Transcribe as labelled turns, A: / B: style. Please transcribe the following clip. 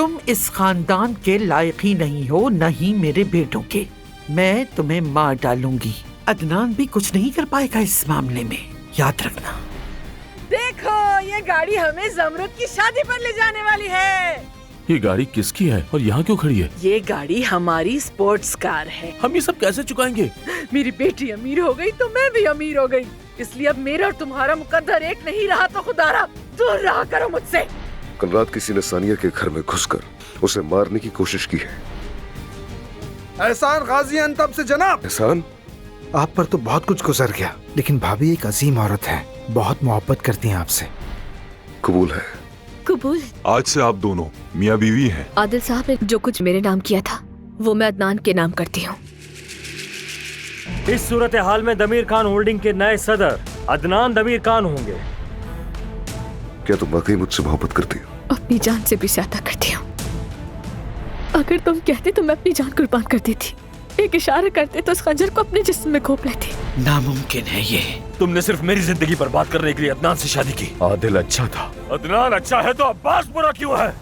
A: तुम इस खानदान के लायक ही नहीं हो, न ही मेरे बेटों के। मैं तुम्हें मार डालूंगी। अदनान भी कुछ नहीं कर पाएगा इस मामले में, याद रखना।
B: देखो, ये गाड़ी हमें जमरुद की शादी पर ले जाने वाली है।
C: ये गाड़ी किसकी है और यहाँ क्यों खड़ी है?
B: ये गाड़ी हमारी स्पोर्ट्स कार है।
C: हम ये सब कैसे चुकाएंगे?
B: मेरी बेटी अमीर हो गई तो मैं भी अमीर हो गई, इसलिए अब मेरा और तुम्हारा मुकद्दर एक नहीं रहा। तो खुदारा दूर रहा करो मुझसे।
D: कल रात किसी ने सानिया के घर में घुसकर उसे मारने की कोशिश की है।
E: एहसान गाजी अंतब से जनाब।
D: एहसान,
E: आप पर तो बहुत कुछ गुजर गया, लेकिन भाभी एक अजीम औरत है, बहुत मोहब्बत करती हैं आपसे।
D: कबूल है।
F: कबूल।
G: आज से आप दोनों मियाँ बीवी हैं।
F: आदिल साहब ने जो कुछ मेरे नाम किया था वो मैं अदनान के नाम करती हूँ।
H: इस सूरत हाल में दमीर खान होल्डिंग के नए सदर अदनान दमीर खान होंगे।
D: क्या तुम वाकई मुझसे मोहब्बत करती हो?
F: अपनी जान से भी ज्यादा करती हूँ। अगर तुम कहते तो मैं अपनी जान कुर्बान कर देती। एक इशारा करते तो उस खंजर को अपने जिस्म में घोंप लेती।
A: नामुमकिन है ये।
C: तुमने सिर्फ मेरी जिंदगी बर्बाद करने के लिए अदनान से शादी की। आदिल अच्छा था।
H: अदनान अच्छा है तो अब्बास बुरा क्यों है?